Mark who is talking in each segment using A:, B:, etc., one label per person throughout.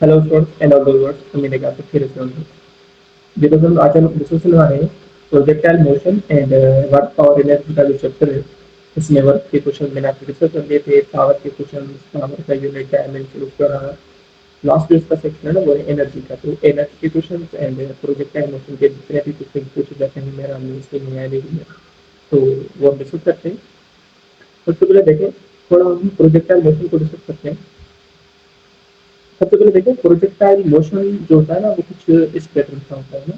A: Hello friends and all the viewers. I'm Ineka Fitzgerald. Because हम आज हम discussion कर रहे हैं projectile motion and work power energy का जो चैप्टर है इसमें वर्क के क्वेश्चन मैंने आपको डिस्कस कर लिए थे पावर के क्वेश्चन पावर का यूनिट डायमेंशन उसका लास्ट जो इसका सेक्शन है ना वो है एनर्जी का तो एनर्जी के क्वेश्चन एंड प्रोजेक्टाइल मोशन के जितने भी क्वेश्चन पूछे जाते हैं मेरा न्यूज के नहीं आने तो वो हम डिस्कस करते हैं। सबसे पहले देखें थोड़ा हम प्रोजेक्टाइल मोशन को डिस्कस करते हैं। सबसे पहले देखो प्रोजेक्टाइल मोशन जो होता है ना वो कुछ इस पैटर्न का होता है ना।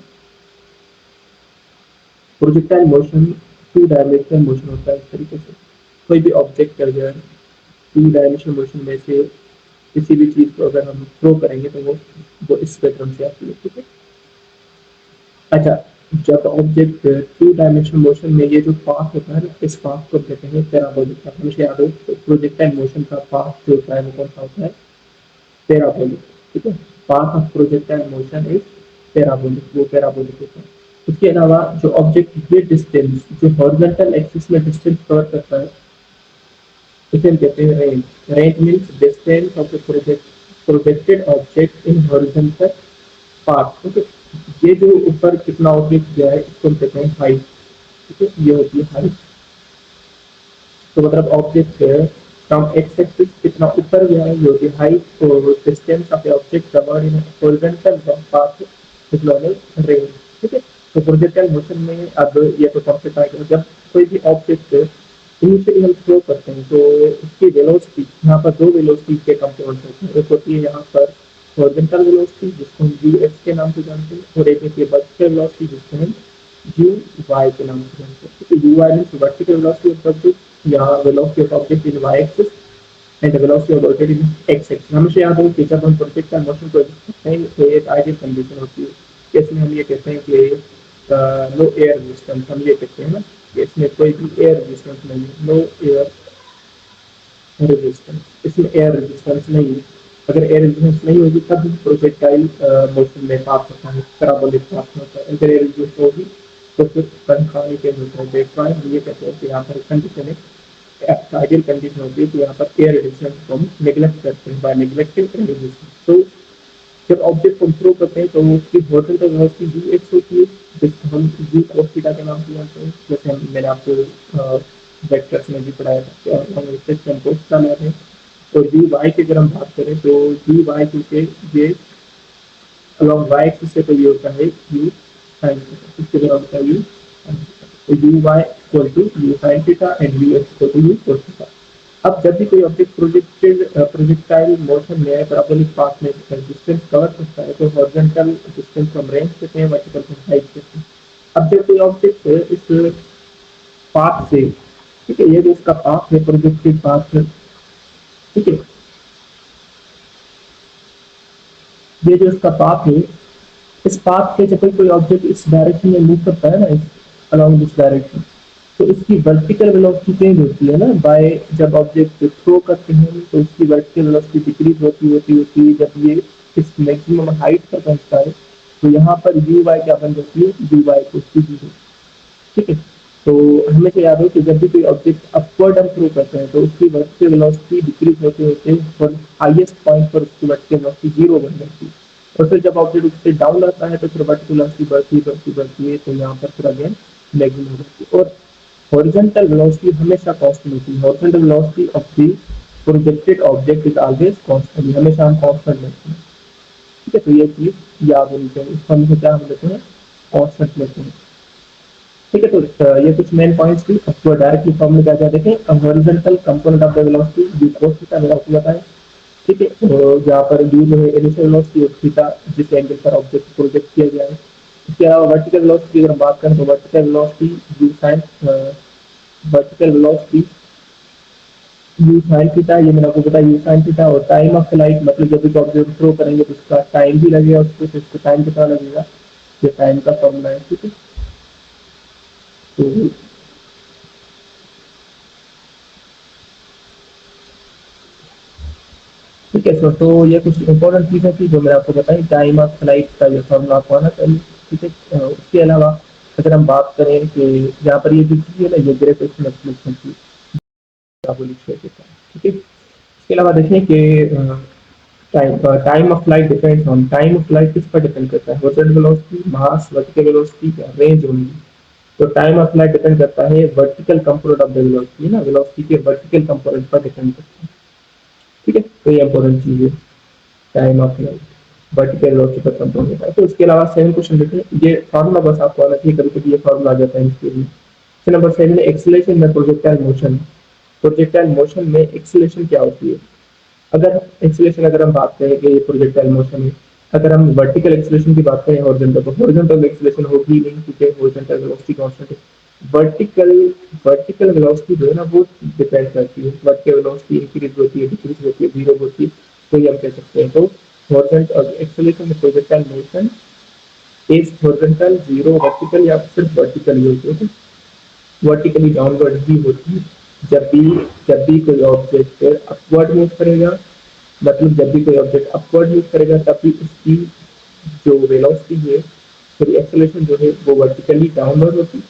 A: Projectile motion two dimensional motion होता है इस तरीके से कोई भी ऑब्जेक्ट अगर टू डायमेंशनल मोशन में से किसी भी चीज को अगर हम थ्रो करेंगे तो वो इस पैटर्न से आती है। ठीक है। अच्छा, जब ऑब्जेक्ट टू डायमेंशनल मोशन में ये जो पाथ होता है ना इस पाथ को कहते हैं पैराबोलिक पाथ। हमेशा याद हो प्रोजेक्टाइल मोशन का पाथ जो होता है वो कौन सा होता है? पैराबोलिक। ठीक है। Path of projectile motion is parabolic, वो पैराबोलिक होता है। इसके अलावा जो ऑब्जेक्ट ये डिस्टेंस जो हॉरिजॉन्टल एक्सिस में डिस्टेंस कवर करता है इसे हम कहते हैं range. Range means distance of the projected object in horizontal path. ठीक है। ये जो ऊपर कितना ऑब्जेक्ट गया है इसको हम कहते हैं हाइट। ठीक है। ये होती है हाइट। तो मतलब ऑब्जेक्ट फ्रॉम एक्स एक्सिस कितना ऊपर गया है ये होती है हाइट और distance of the object covered in horizontal path is known as range. ठीक है। तो प्रोजेक्टाइल मोशन में अब ये तो कॉन्सेप्ट आएगा जब कोई भी ऑब्जेक्ट इनिशियली हम थ्रो करते हैं तो उसकी वेलोसिटी यहाँ पर दो वेलोसिटी के कंपोनेंट होते हैं। एक होती है यहाँ पर हॉरिजॉन्टल वेलोसिटी जिसको हम यू एक्स के नाम से जानते हैं और एक होती है वर्टिकल वेलोसिटी जिसको हम यू वाई के नाम से जानते हैं। तो u y means vertical velocity of object या velocity of object in y axis and the velocity of rocket in x axis। हमेशा याद हो कि जब हम प्रोजेक्टाइल मोशन को देखते हैं तो एक आइडियल कंडीशन होती है इसमें हम ये कहते हैं कि नो एयर रेजिस्टेंस। हम ये कहते हैं ना कि इसमें कोई भी एयर रेजिस्टेंस नहीं है, नो एयर रेजिस्टेंस। इसमें एयर रेजिस्टेंस नहीं है। अगर एयर रेजिस्टेंस नहीं होगी तब प्रोजेक्टाइल मोशन में पास होता है, पैराबोलिक पास होता है। अगर एयर रेजिस्टेंस होगी तो फिर कंट्रारी के होता है। देखा है हम ये कहते हैं कि यहाँ पर कंडीशन है आइडियल कंडीशन होती है तो यहाँ पर एयर रेजिस्टेंस को हम नेग्लेक्ट करते हैं बाय नेग्लेक्टिंग एयर रेजिस्टेंस। तो जब ऑब्जेक्ट को थ्रो करते हैं तो उसकी हॉरिजॉन्टल वेलोसिटी यू एक्स होती है जिसको हम यू cos थीटा के नाम से जानते हैं। जैसे हम मैंने आपको वेक्टर्स में भी पढ़ाया था कि हम इससे कंपोज का मैथ है। तो यू वाई की अगर हम बात करें तो यू वाई क्योंकि ये अलॉन्ग वाई एक्सिस से तो ये होता है यू साइन थीटा, इसके अलावा होता है यू तो u y equal to u sine theta and u x equal to u cos theta. अब जब भी कोई ऑब्जेक्ट प्रोजेक्टाइल मोशन में पैराबोलिक पाथ में डिस्टेंस कवर करता है तो हॉरिजॉन्टल डिस्टेंस को हम रेंज कहते हैं, वर्टिकल को हाइट कहते हैं। अब जब कोई ऑब्जेक्ट इस पाथ से, ठीक है, ये जो इसका पाथ है प्रोजेक्टेड पाथ, ठीक है, ये जो इसका पाथ है इस पाथ पे जब कोई ऑब्जेक्ट इस डायरेक्शन में मूव करता है ना अलोंग दिस डायरेक्शन तो इसकी वर्टिकल वेलोसिटी चेंज होती है ना बाय जब ऑब्जेक्ट थ्रो करते हैं तो इसकी वर्टिकल वेलोसिटी डिक्रीज होती है जब ये इस मैक्सिमम हाइट पर पहुंचता है तो यहाँ पर यू वाई क्या बन जाती है यू वाई को जीरो। ठीक है। तो हमें तो याद हो कि जब भी कोई ऑब्जेक्ट अपवर्ड हम थ्रो करते हैं तो उसकी वर्टिकल वेलोसिटी डिक्रीज होते होते और हाईएस्ट पॉइंट पर उसकी वर्टिकल वेलोसिटी जीरो बन जाती है और फिर जब ऑब्जेक्ट उससे डाउन आता है तो फिर वर्टिकल वेलोसिटी बढ़ती है तो यहाँ पर फिर अगेन नेगेटिव हो जाती है। और हॉरिजॉन्टल वेलोसिटी हमेशा कांस्टेंट होती है। Horizontal velocity of the projected object is always constant, हमेशा हम कांस्टेंट लेते हैं। ठीक है। तो ये चीज याद होनी चाहिए। इसको हम क्या हम लेते हैं कांस्टेंट लेते हैं। ठीक है। तो ये कुछ मेन पॉइंट्स थी। अब तो डायरेक्टली फॉर्मूला क्या क्या देखें। Horizontal component of the velocity you cos theta मेरा आपको बताएं। ठीक है। तो जहाँ पर यू जो है इनिशियल वेलोसिटी और थीटा जिस एंगल पर ऑब्जेक्ट प्रोजेक्ट किया गया है। इसके अलावा वर्टिकल वेलोसिटी की अगर बात करें तो vertical velocity u sine vertical velocity u sine theta, ये मैंने आपको बताया यू साइन थीटा। और टाइम ऑफ फ्लाइट मतलब जब भी ऑब्जेक्ट थ्रो करेंगे तो उसका टाइम भी लगेगा, उसको टाइम कितना लगेगा ये टाइम का फॉर्मूला है। ठीक है। तो ठीक है सर, तो ये कुछ इंपॉर्टेंट चीजें थी जो मैंने आपको बताई। टाइम ऑफ फ्लाइट का ये फॉर्मूला आपको आना चाहिए। ठीक है। उसके अलावा अगर हम बात करें कि यहाँ पर ये जो चीज है ना ये ग्रेविटेशनल एक्सलेशन की ठीक है। इसके अलावा देखें कि time of flight depends on, time of flight किस पर डिपेंड करता है, होरिजेंटल वेलोसिटी, मास, वर्टिकल वेलोसिटी या रेंज ओनली। तो टाइम ऑफ फ्लाइट डिपेंड करता है vertical component of the velocity ना, वेलोसिटी के वर्टिकल कंपोनेंट पर डिपेंड करता है। ठीक है, तो ये इंपॉर्टेंट चीज है, time of flight vertical velocity पर कंपोनेंट है। तो उसके अलावा 7 क्वेश्चन देखें, ये फार्मूला बस आपको आना चाहिए, कभी कभी ये फार्मूला आ जाता है इसके लिए। क्वेश्चन नंबर 7 में एक्सीलरेशन में प्रोजेक्टाइल मोशन, प्रोजेक्टाइल मोशन में एक्सीलरेशन क्या होती है। अगर एक्सीलरेशन अगर हम बात करें कि ये प्रोजेक्टाइल मोशन है, अगर हम वर्टिकल एक्सीलरेशन की बात करें हॉरिजॉन्टल, तो हॉरिजॉन्टल एक्सीलरेशन होगी ही नहीं क्योंकि हॉरिजॉन्टल वेलोसिटी कांस्टेंट है। वर्टिकल वर्टिकल वेलोसिटी जो है ना वो डिपेंड करती है, वर्टिकल वेलोसिटी इंक्रीज होती है, डिक्रीज होती है, जीरो होती है, तो ये हम कह सकते हैं। तो हॉरिजॉन्टल एक्सीलरेशन में projectile motion is horizontal, zero, vertical या सिर्फ वर्टिकल ही होती है, वर्टिकली डाउनवर्ड ही होती है। जब भी जब भी कोई ऑब्जेक्ट अपवर्ड मूव करेगा, मतलब जब भी कोई ऑब्जेक्ट अपवर्ड मूव करेगा तब भी उसकी जो वेलोसिटी है, सॉरी एक्सेलरेशन जो है वो वर्टिकली डाउनवर्ड होती।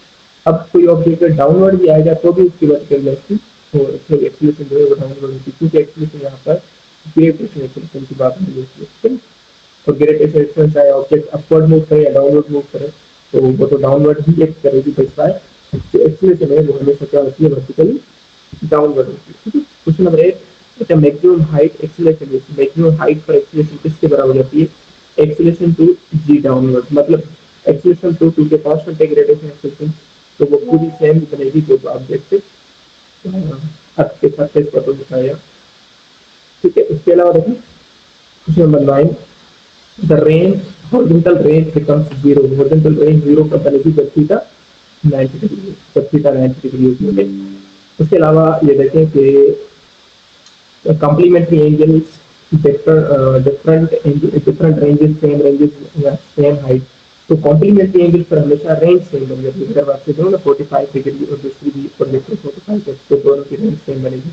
A: अब कोई ऑब्जेक्ट डाउनवर्ड भी आएगा तो भी उसकी वर्टिकल वेलोसिटी और एक्सेलरेशन जो है वो डाउनवर्ड होती है, क्योंकि एक्सेलरेशन यहाँ पर ग्रेविटेशनल एक्सेलरेशन की बात नहीं होती है, ठीक है। और ग्रेविटेशनल एक्सेलरेशन चाहे ऑब्जेक्ट अपवर्ड मूव करे या डाउनवर्ड मूव करे तो वो तो डाउनवर्ड ही एक्ट करेगी, तो इसका एक्सेलरेशन है वो हमेशा क्या होती है, वर्टिकली डाउनवर्ड होती है, ठीक है। Question number 8, maximum height acceleration, maximum height पर एक्सेलरेशन किसके बराबर होती है, एक्सेलरेशन टू जी डाउनवर्ड, मतलब एक्सेलरेशन टू टू के कांस्टेंट ग्रेविटेशन एक्सेलरेशन, तो वो पूरी सेम बनेगी जो ऑब्जेक्ट आपके सरफेस पर तो दिखाया, ठीक है। इसके अलावा देखिए question number 9, the range horizontal range becomes zero, horizontal range zero कब बनेगी, जब थीटा 90 डिग्री, जब थीटा 90 डिग्री होती है। उसके अलावा ये देखें कि complementary angles, different ranges, same ranges या same height, तो कॉम्प्लीमेंट्री एंगल पर हमेशा रेंज सेम बन जाती है। अगर बात करें ना 45 डिग्री और दूसरी भी प्रोजेक्टर 45 है तो दोनों की रेंज सेम बनेगी।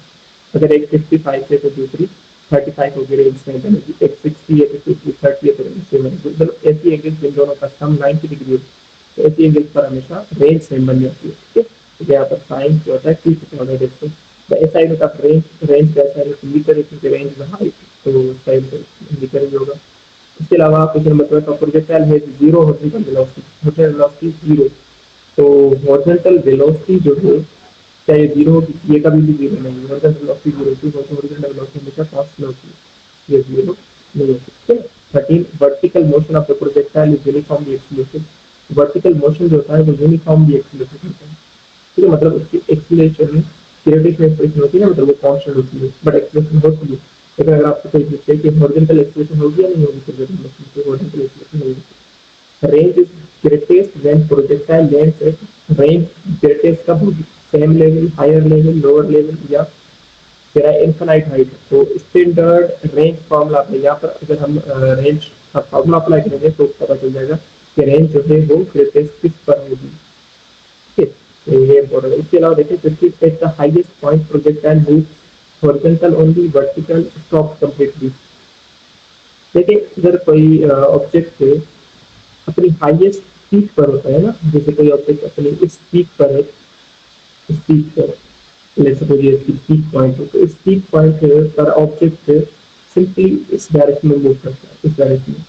A: अगर एक 55 है तो दूसरी 35 होगी, रेंज सेम बनेगी। एक 60 है तो दूसरी 30 है तो रेंज सेम बनेगी। मतलब ऐसी एंगल जिन दोनों का सम 90 डिग्री हो तो ऐसी एंगल पर हमेशा रेंज सेम बन जाती है, ठीक है। तो यहाँ पर साइन जो होता है ठीक होता है, देखते हैं the SI of range, range कैसा है, मीटर की रेंज में हाइट, तो साइड मीटर ही होगा। इसके अलावा क्वेश्चन नंबर 12 का प्रोजेक्टाइल है zero horizontal velocity, horizontal velocity zero, तो हॉरिजॉन्टल वेलोसिटी जो है चाहे जीरो होगी, ये कभी भी जीरो नहीं है, हॉरिजॉन्टल वेलोसिटी जीरो होती है, हॉरिजॉन्टल वेलोसिटी हमेशा कांस्टेंट होती है, ये जीरो नहीं होती, ठीक है। 13, vertical motion of the projectile is uniformly accelerated, vertical motion जो होता है वो यूनिफॉर्मली एक्सीलरेटेड होता है, ठीक है। मतलब उसकी एक्सीलरेशन थ्योरेटिक में एक्सप्रेशन होती है ना, मतलब वो कांस्टेंट होती है बट एक्सप्रेशन होती है। लेकिन अगर आपको कोई पूछे कि हॉरिजॉन्टल एक्सप्रेशन होगी या नहीं होगी प्रोजेक्टाइल मोशन, तो हॉरिजॉन्टल एक्सप्रेशन नहीं होगी। Range is greatest when projectile length है, रेंज ग्रेटेस्ट कब होगी, same level, higher level, lower level या फिर इनफाइनाइट हाइट। तो स्टैंडर्ड रेंज फॉर्मूला है, यहाँ पर अगर हम रेंज का फॉर्मूला अप्लाई करेंगे तो पता चल जाएगा कि रेंज जो है वो ग्रेटेस्ट किस पर होगी, ठीक है। ये इम्पोर्टेंट है। इसके अलावा देखिए 50 at the highest point projectile move horizontal only, vertical stop completely. देखिए अगर कोई ऑब्जेक्ट अपनी हाईएस्ट पीक पर होता है ना, जैसे कोई ऑब्जेक्ट अपनी इस पीक पर है, इस पीक पर लेट्स सपोज ये इसकी पीक पॉइंट है, तो इस पीक पॉइंट पर ऑब्जेक्ट सिंपली इस डायरेक्शन में मूव करता है, इस डायरेक्शन में,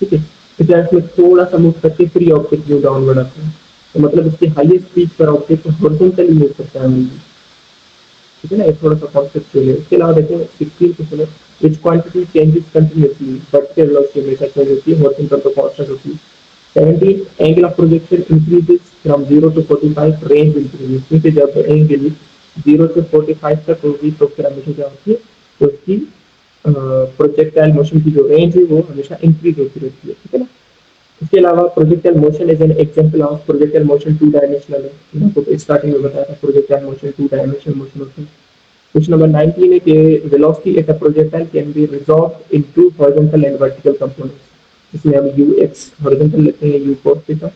A: ठीक है। इस डायरेक्शन में थोड़ा सा मूव करके फिर ये ऑब्जेक्ट जो डाउनवर्ड आता है, तो मतलब इसके हाईएस्ट पीक पर ऑब्जेक्ट हॉरिजॉन्टली मूव करता है, ठीक है ना, ये थोड़ा सा कॉन्सेप्चुअल है। इसके अलावा देखिए 16 क्वेश्चन है, which quantity changes continuously, vertical velocity हमेशा चेंज होती है, हॉरिजॉन्टल तो कांस्टेंट होती है। 17 angle of projection increases from 0 to 45, range increases, ठीक है। जब एंगल 0 से 45 तक होगी तो फिर हमेशा क्या होती है, तो उसकी प्रोजेक्टाइल मोशन की जो रेंज है वो हमेशा इंक्रीज होती रहती है, ठीक है ना। इसके अलावा projectile motion is an example of, projectile motion two dimensional है, आपको स्टार्टिंग में बताया था projectile motion two dimensional motion होता है। क्वेश्चन नंबर 19 है कि velocity at a projectile can be resolved into horizontal and vertical components, इसमें हम ux हॉरिजॉन्टल लेते हैं, u cos थीटा,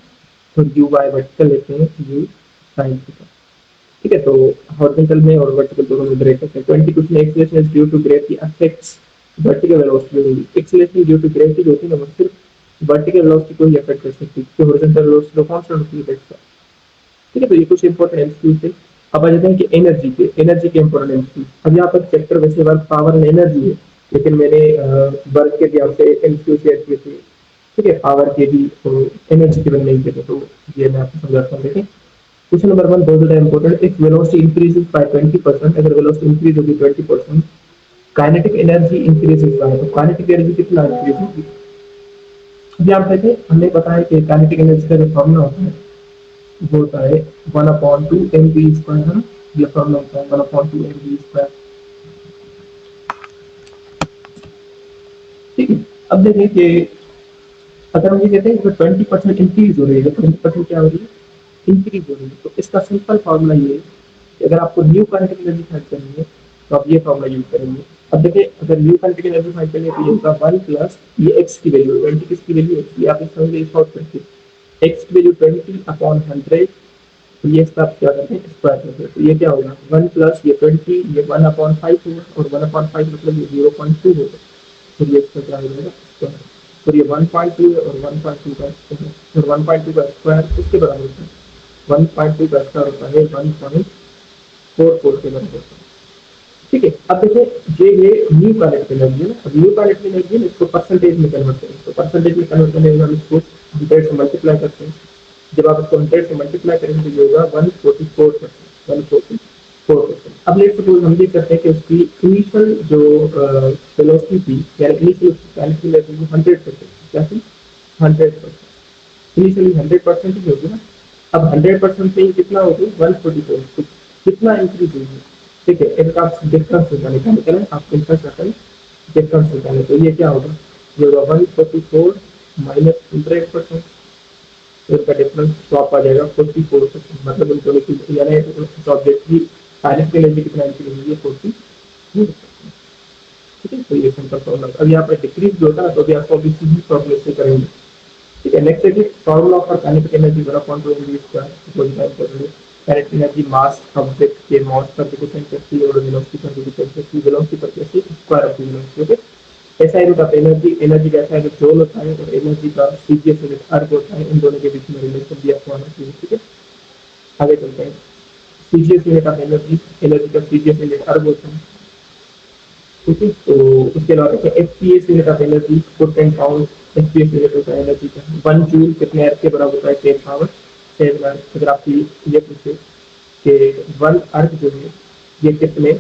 A: और uy वर्टिकल लेते हैं, u sin थीटा, ठीक है। तो हॉरिजॉन्टल में और वर्टिकल दोनों में ब्रेक करते हैं। 20 question, acceleration is due to gravity affects vertical velocity only, acceleration due to gravity जो होती है ना वो सिर्फ वर्टिकल वेलोसिटी को ही अफेक्ट कर सकती है, क्योंकि हॉरिजॉन्टल वेलोसिटी तो कांस्टेंट होती है, ठीक है। तो ये कुछ इंपॉर्टेंट एमसीक्यू थे। अब आ जाते हैं कि एनर्जी के इंपॉर्टेंट एमसीक्यू। अब यहाँ पर चैप्टर वैसे वर्क पावर एंड एनर्जी है, लेकिन मैंने वर्क के भी आपसे एमसीक्यू शेयर किए थे, ठीक है, पावर के भी, तो एनर्जी के भी नहीं थे, तो ये मैं आपको समझाता हूँ। देखिए क्वेश्चन नंबर 1 बहुत ज़्यादा important, if velocity increases by 20%, अगर वेलोसिटी इंक्रीज होगी 20%, काइनेटिक एनर्जी इंक्रीजेस बाय, तो काइनेटिक एनर्जी कितना इंक्रीज होगी। अभी आप देखें, हमें पता है कि काइनेटिक एनर्जी का जो फॉर्मूला होता है वो होता है 1/2 mv², है ना, ये फॉर्मूला होता है 1/2 mv²। ठीक है, अब देखें कि अगर हम ये कहते हैं कि 20% इंक्रीज हो रही है, 20% क्या हो रही है, इंक्रीज हो रही है, तो इसका सिंपल फॉर्मूला ये है कि अगर आपको न्यू काइनेटिक एनर्जी फाइंड करनी है तो आप ये फॉर्मूला यूज करेंगे। अब देखिए अगर न्यू काइनेटिक एनर्जी फाइंड करनी है तो ये होगा 1 प्लस ये एक्स की वैल्यू 20 किसकी वैल्यू है, ये आप इस तरह से सॉल्व करके एक्स की वैल्यू 20/100, तो ये इसका आप क्या करते हैं, स्क्वायर करते हैं, तो ये क्या होगा 1 प्लस ये 20, ये 1/5 होगा, और 1/5 मतलब ये 0.2 होगा, फिर ये इसका क्या हो जाएगा स्क्वायर, फिर ये 1.2 है और 1.2 का स्क्वायर, फिर 1.2 का स्क्वायर किसके बराबर होता है, 1.2 का स्क्वायर होता है 1.44 के बराबर होता है। ठीक है, अब देखिए ये न्यू काइनेटिक एनर्जी है ना, अब न्यू काइनेटिक एनर्जी है, इसको परसेंटेज में कन्वर्ट करें, तो परसेंटेज में कन्वर्ट करने के लिए हम इसको 100 से मल्टीप्लाई करते हैं। जब आप इसको 100 से मल्टीप्लाई करेंगे तो ये होगा 144%, 144%। अब लेट्स सपोज हम ये करते हैं कि उसकी इनिशियल जो वेलोसिटी थी, यानी इनिशियल काइनेटिक एनर्जी वो 100%, क्या थी 100%, इनिशियली 100% ही होगी ना। अब 100% से कितना होगी 144, तो कितना इंक्रीज होगी। ठीक है, इनका आप डिफरेंस निकालें, आप इंटरेस्ट रखें, डिफरेंस निकालें, तो ये क्या होगा, ये होगा 144 माइनस 100%, तो इनका डिफरेंस तो आपको आ जाएगा 44%, मतलब इन दोनों की यानी ऑब्जेक्ट की काइनेटिक एनर्जी कितना इंक्रीज होगी 44%। ठीक है, तो ये सिंपल फॉर्मूला। अब यहाँ पर डिक्रीज जो होता है ना, तो भी आपको अभी सीधी फॉर्मूले से करेंगे। ठीक है, नेक्स्ट देखिए formula for kinetic energy 1/2mv², kinetic energy mass object के मास पर डिपेंड करती है और वेलोसिटी पर डिपेंड करती है, वेलोसिटी पर कैसे स्क्वायर ऑफ वेलोसिटी। ओके, ऐसा है रूट ऑफ एनर्जी, एनर्जी कैसा है जो जोल होता है और एनर्जी का सीजीएस यूनिट अर्ग होता है, इन दोनों के बीच में रिलेशन भी आपको आना चाहिए। ठीक है, आगे चलते हैं, CGS unit of energy, energy का सीजीएस यूनिट अर्ग होता है। ठीक है, तो उसके अलावा देखिए FPS unit of energy, foot and pound, FPS unit होता है एनर्जी का, 1 जूल कितने अर्ग के बराबर होता है 10 पावर 7 अर्ग। अगर आपकी ये पूछे कि 1 अर्ग जो है ये कितने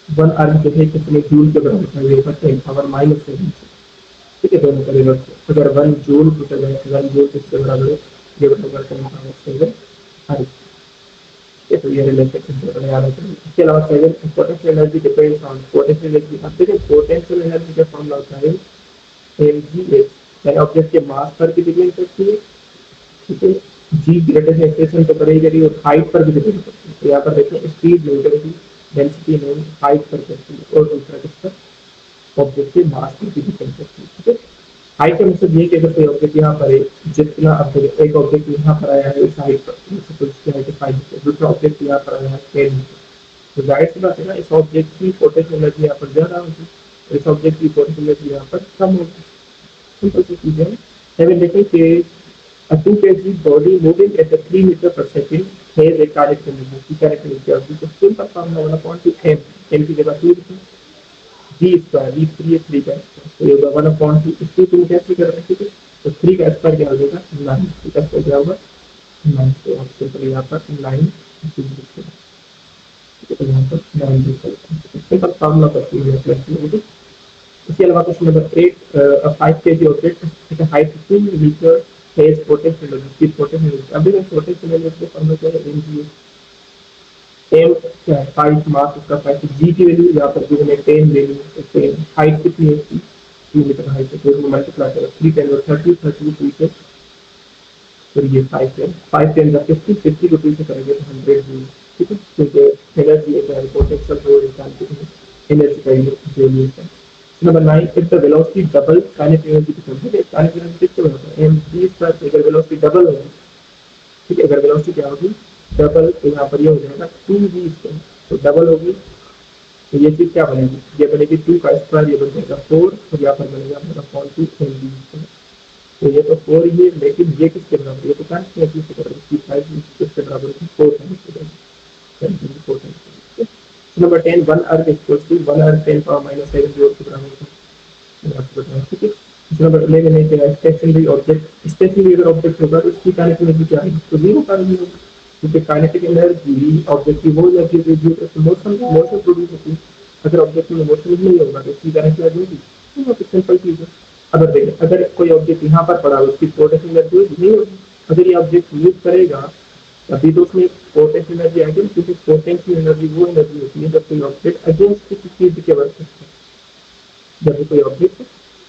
A: 1 अर्ग जो है कितने जूल के बराबर होता है, ये 10 पावर -7। ठीक है, दोनों का रिवर्स, अगर 1 जूल पूछा जाए 1 जूल किसके बराबर है, ये बराबर 10 पावर 7 अर्ग। ये तो ये रिलेशन याद रखना। इसके अलावा seven potential energy depends on potential energy. अब देखिए पोटेंशियल एनर्जी का फॉर्मूला होता है mgh, यानी ऑब्जेक्ट के मास पर भी डिपेंड करती है। ठीक है, जी ग्रेटर एक्सप्रेशन तो करेगी और हाइट पर भी डिपेंड करती है। तो यहाँ पर देखिए स्पीड नहीं करेगी, डेंसिटी नहीं, हाइट पर करती है, और दूसरा किस पर, ऑब्जेक्ट के मास पर भी डिपेंड करती है। ठीक है, हाइट का मतलब ये कि अगर कोई ऑब्जेक्ट यहाँ पर है, जितना अब एक ऑब्जेक्ट यहाँ पर आया है इस हाइट पर, जैसे कोई इसकी हाइट 5 मीटर, दूसरा ऑब्जेक्ट यहाँ पर आया है 10 मीटर, तो जाहिर सी बात है ना, इस ऑब्जेक्ट की पोटेंशियल एनर्जी यहाँ पर ज्यादा होगी और इस ऑब्जेक्ट की पोटेंशियल एनर्जी यहाँ पर कम होगी। सिंपल सी चीजें हैं। हमें देखें कि a 2 kg body moving at a 3 meter per second has a direct energy, की direct energy होगी, तो सिंपल फॉर्मूला 1/m, m की जगह 2 जी स्क्वायर, वी 3 है 3 का स्क्वायर, तो ये होगा 1/2, इसको तुम कैसे कर रहे हैं। ठीक है, तो 3 का स्क्वायर क्या हो जाएगा 9, 3 का स्क्वायर क्या होगा 9, तो आप सिंपल यहाँ पर 9 ठीक है, तो यहाँ पर 9 सिंपल फॉर्मूला करती है प्लस में। इसके अलावा question number 8, a 5 kg object at a height 2 meter has potential energy, potential energy। अब देखिए potential energy का फॉर्मूला क्या है, mg, m क्या है 5, मास उसका 5, g की वैल्यू यहाँ पर गिवन है 10 वैल्यू, 10, हाइट कितनी है इसकी 2 मीटर हाइट है, तो इसको मल्टीप्लाई करें 3 10 और 30, 30 को 2 से, फिर ये 5 10, 5 10 का 50, 50 को 2 से करेंगे तो 100 जूल। ठीक है, क्योंकि एनर्जी है पोटेंशियल तो एनर्जी का वैल्यू है। Number 9, if the velocity double kinetic energy becomes, ठीक है, kinetic energy किसके बराबर होता है mg स्क्वायर, अगर वेलोसिटी डबल होगी, ठीक है, अगर वेलोसिटी क्या होगी डबल, तो यहाँ पर ये हो जाएगा 2v स्क्वायर, तो डबल होगी तो ये चीज क्या बनेगी, ये बनेगी 2 का स्क्वायर, ये बन जाएगा 4, और यहाँ पर बनेगा मेरा 0.2 mv। तो ये तो 4 ही है, लेकिन ये किसके बराबर है, ये तो काइनेटिक एनर्जी के बराबर है, 5 किसके बराबर है 4 टाइम्स के बराबर, 4 times. Number 10 1 erg equals to 1 erg 10 power minus 7 joule के बराबर होता है। मैंने आपको बताया, ठीक है। नंबर 11 है कि स्टेशनरी ऑब्जेक्ट, स्टेशनरी अगर ऑब्जेक्ट होगा तो उसकी काइनेटिक एनर्जी क्या है, तो जीरो काइनेटिक एनर्जी, क्योंकि काइनेटिक एनर्जी ऑब्जेक्ट की वो एनर्जी है जो मोशन मोशन प्रोड्यूस होती है। अगर ऑब्जेक्ट में मोशन नहीं होगा तो उसकी काइनेटिक एनर्जी होगी, बहुत सिंपल चीज है। अगर देखें, अगर कोई ऑब्जेक्ट यहाँ पर पड़ा है उसकी पोटेंशियल एनर्जी नहीं होगी। अगर ये ऑब्जेक्ट मूव करेगा तभी तो उसमें पोटेंशियल एनर्जी आएगी, क्योंकि पोटेंशियल एनर्जी वो एनर्जी होती है जब कोई ऑब्जेक्ट अगेंस्ट किसी चीज के वर्क करता है। जब कोई ऑब्जेक्ट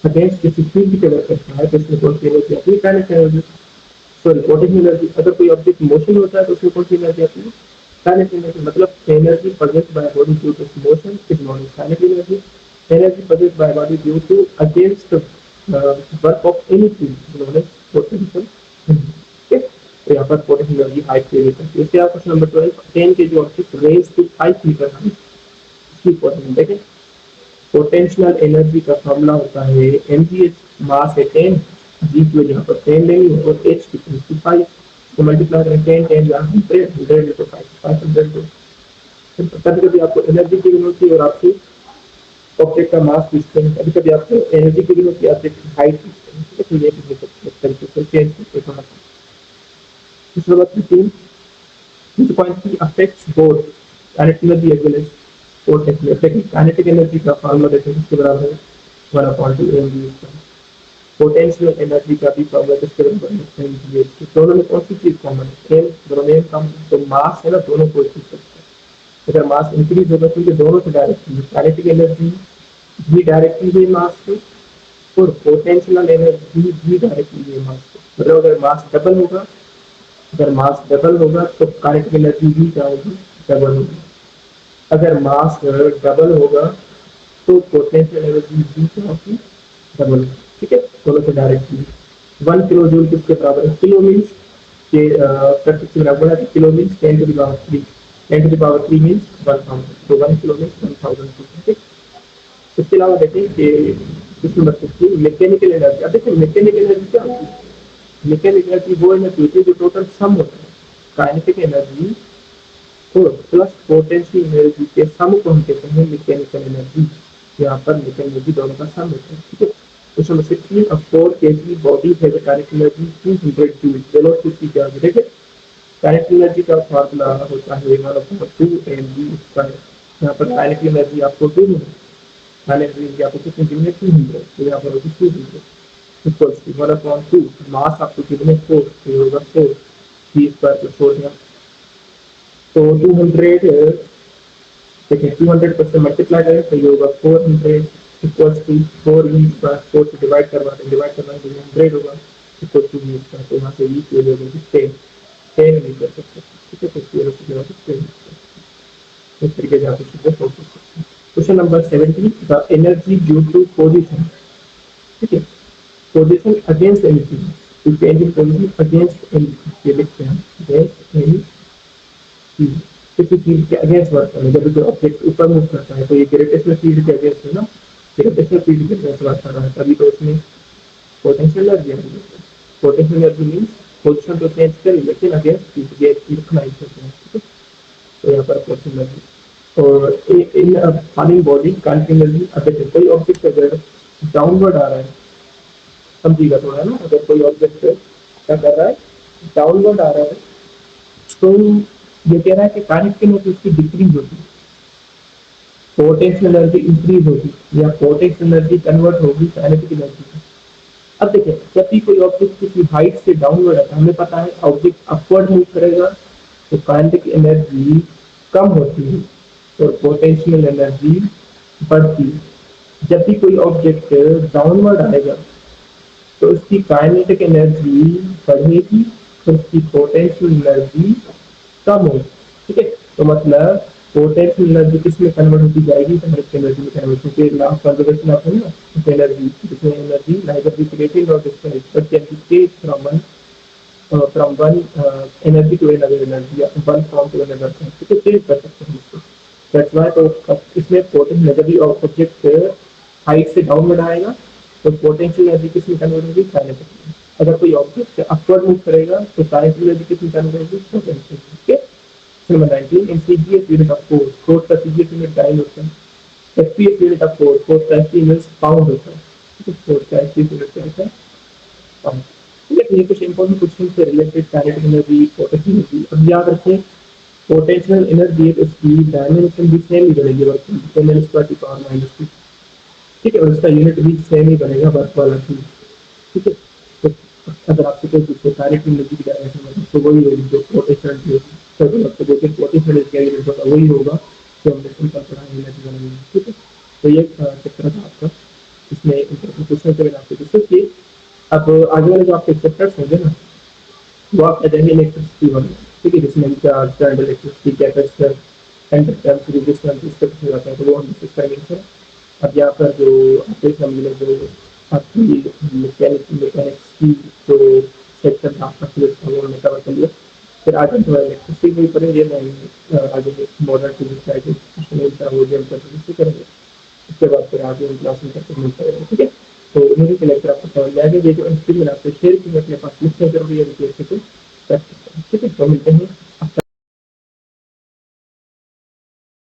A: अगेंस्ट किसी फील्ड के वर्क करता है तो उसमें कौन सी एनर्जी आती है, kinetic energy, sorry potential energy. अगर कोई ऑब्जेक्ट मोशन होता है तो उसमें कौन सी एनर्जी आती है, काइनेटिक एनर्जी। मतलब energy produced by body due to motion is known as kinetic energy. Energy produced by body due to against work of any field known as potential energy. तो यहाँ पर पोटेंशियल एनर्जी हाइट के लिए करती है। इसके बाद क्वेश्चन नंबर 12, 10 के जो object raise to 5 meter height, इसकी पोटेंशियल देखें। पोटेंशियल एनर्जी का फॉर्मूला होता है mgh, मास है 10, जी की यहाँ पर 10 लेंगे और h की 5, तो मल्टीप्लाई करें 10 10 यहाँ 100 100 into 500 तो कभी कभी आपको एनर्जी की यूनिट होती है और आपकी ऑब्जेक्ट का मास पूछते हैं, कभी कभी आपको एनर्जी की यूनिट होती है, ऑब्जेक्ट की हाइट पूछते हैं, ठीक है। तो ये भी तरीके से चेंज करके करना है। दूसरा बात 15, which point P affects both kinetic energy as well as potential energy। kinetic energy का फॉर्मूला देखें किसके बराबर है, 1/2 mv²। पोटेंशियल एनर्जी का भी फॉर्मूला किसके बराबर है, mgh। दोनों में कौन सी चीज कॉमन है, m, दोनों में कम, तो मास है ना, दोनों को चीज सकते हैं। अगर मास इंक्रीज होगा तो ये दोनों से डायरेक्टली काइनेटिक एनर्जी भी डायरेक्टली है मास से, और पोटेंशियल एनर्जी भी डायरेक्टली है मास से। मतलब अगर मास डबल होगा, अगर मास डबल होगा तो काइनेटिक एनर्जी भी क्या होगी, डबल होगी। अगर मास डबल होगा तो पोटेंशियल एनर्जी भी क्या होगी, डबल, ठीक है। दोनों से डायरेक्टली 1 किलो जूल किसके बराबर है, किलो मीन्स के प्रति के बराबर है, kilo means 10 to the power 3, 10 to the power 3 means 1000, तो 1 किलो मीन्स 1000, ठीक है। इसके अलावा देखें कि क्वेश्चन नंबर 15, मैकेनिकल एनर्जी। अब देखिए मैकेनिकल एनर्जी क्या होती है, मैकेनिकल एनर्जी वो एनर्जी होती है जो टोटल सम होता है काइनेटिक एनर्जी और प्लस पोटेंशियल एनर्जी के सम को हम कहते हैं मैकेनिकल एनर्जी। यहाँ पर मैकेनिकल एनर्जी दोनों का सम होता है, ठीक है। Question number 16, a 4 kg body has a kinetic energy 200 joule, velocity क्या है, देखिए काइनेटिक एनर्जी का फॉर्मूला होता है 1/2 mv²। यहाँ पर काइनेटिक एनर्जी आपको दी है, काइनेटिक एनर्जी आपको कितनी दी है, 200, तो यहाँ पर होगी 200 इक्वल्स टू 1/2, मास आपको कितने 4, तो होगा 4 v² + 4 यहाँ, तो 200 देखिए 200 से मल्टीप्लाई करें तो ये होगा 400 इक्वल्स टू 4v², 4 से डिवाइड करवाते हैं, डिवाइड करना तो 100 होगा इक्वल टू v², तो यहाँ से v की वैल्यू होगी 10 10 नहीं कर सकते, ठीक है। तो 0 से डिवाइड 10, इस तरीके से आप इसको सोच सकते हैं। Question number 17, the energy due to position, ठीक है, position against anything, to change in position against anything, ये लिखते हैं अगेंस्ट एनी चीज, किसी चीज के अगेंस्ट वर्क करना। जब कोई ऑब्जेक्ट ऊपर मूव करता है तो ये ग्रेविटेशनल फील्ड के अगेंस्ट है ना, ग्रेविटेशनल फील्ड के अगेंस्ट वर्क कर रहा है, तभी तो उसमें पोटेंशियल एनर्जी आएगी। पोटेंशियल एनर्जी मींस पोजीशन तो चेंज करें लेकिन अगेंस्ट फील्ड ये लिखना ही होता है, ठीक है। तो यहाँ पर पोटेंशियल एनर्जी और in following body kinetic energy, अगर कोई ऑब्जेक्ट अगर डाउनवर्ड आ रहा है, समझिएगा थोड़ा ना, अगर कोई ऑब्जेक्ट क्या कर रहा है, डाउनवर्ड आ रहा है, तो ये कह रहा है कि काइनेटिक एनर्जी उसकी डिक्रीज होगी, पोटेंशियल एनर्जी इंक्रीज होगी या पोटेंशियल एनर्जी कन्वर्ट होगी काइनेटिक एनर्जी में। अब देखिए जब भी कोई ऑब्जेक्ट किसी हाइट से डाउनवर्ड आता है, हमें पता है ऑब्जेक्ट अपवर्ड मूव करेगा तो काइनेटिक एनर्जी कम होती है और पोटेंशियल एनर्जी बढ़ती है। जब भी कोई ऑब्जेक्ट डाउनवर्ड आएगा तो उसकी काइनेटिक एनर्जी बढ़ेगी तो उसकी पोटेंशियल एनर्जी कम होगी, ठीक है। तो मतलब पोटेंशियल एनर्जी किसमें कन्वर्ट होती जाएगी, काइनेटिक एनर्जी में कन्वर्ट, क्योंकि लॉ ऑफ कंजर्वेशन ऑफ है ना, एनर्जी जिसमें energy neither be created not destroyed but can be change from one energy to another energy या one form to another form, ठीक है, चेंज कर सकते हैं इसको। दैट्स व्हाई तो इसमें potential energy of object height से डाउनवर्ड आएगा तो पोटेंशियल एनर्जी किसमें कन्वर्ट होगी, काइनेटिक में। अगर कोई ऑब्जेक्ट अपवर्ड मूव करेगा तो काइनेटिक एनर्जी किसमें कन्वर्ट होगी, पोटेंशियल, ठीक है। Number 19 in CGS unit of force, force का CGS यूनिट डाइन होता है। FPS unit of force, force का SI यूनिट पाउंड होता है। ठीक है, फोर्स का SI यूनिट क्या होता है? पाउंड। ठीक है, तो ये कुछ इंपॉर्टेंट क्वेश्चन से related kinetic energy, potential energy. अब याद रखें पोटेंशियल एनर्जी है उसकी डायमेंशन भी सेम ही बनेगी वर्क की, ml स्क्वायर की पावर माइनस टू। ठीक है, और उसका यूनिट भी सेम ही बनेगा वर्क वाला भी। ठीक है, तो अगर आपसे कोई पूछे काइनेटिक एनर्जी की डायमेंशन में तो वही होगी जो पोटेंशियल एनर्जी होगी। तो आपको देखिए पोटेंशियल एनर्जी का यूनिट होगा वही होगा जो हमने सिंपल पढ़ा है एनर्जी वाला यूनिट। ठीक है, तो ये चैप्टर था आपका, इसमें इंपॉर्टेंट क्वेश्चन थे मैंने आपसे डिस्कस किए। अब आगे वाले जो आपके चैप्टर्स होंगे ना वो आप आ जाएंगे इलेक्ट्रिसिटी वाले। ठीक है, जिसमें charge, current, electricity, capacitor, inductance, resistance, इसके कुछ आता है तो वो हम डिस्कस करेंगे सर। अब यहाँ पर जो आपके सामने जो आपकी मैकेनिक्स की जो सेक्शन था आपका फिजिक्स था वो हमने कवर कर लिया। फिर आगे जो है इलेक्ट्रिसिटी भी पढ़ेंगे, आगे मॉडर्न फिजिक्स है जो वो भी हम करेंगे। उसके बाद फिर आगे हम क्लास में करके मिलते रहेंगे। ठीक है, तो मुझे के लेक्चर आपको समझ में आ गया। ये जो इंस्टीट्यूट मैंने आपसे शेयर की अपने पास लिखने जरूरी है, अच्छे से प्रैक्टिस करें। ठीक है, तो मिलते हैं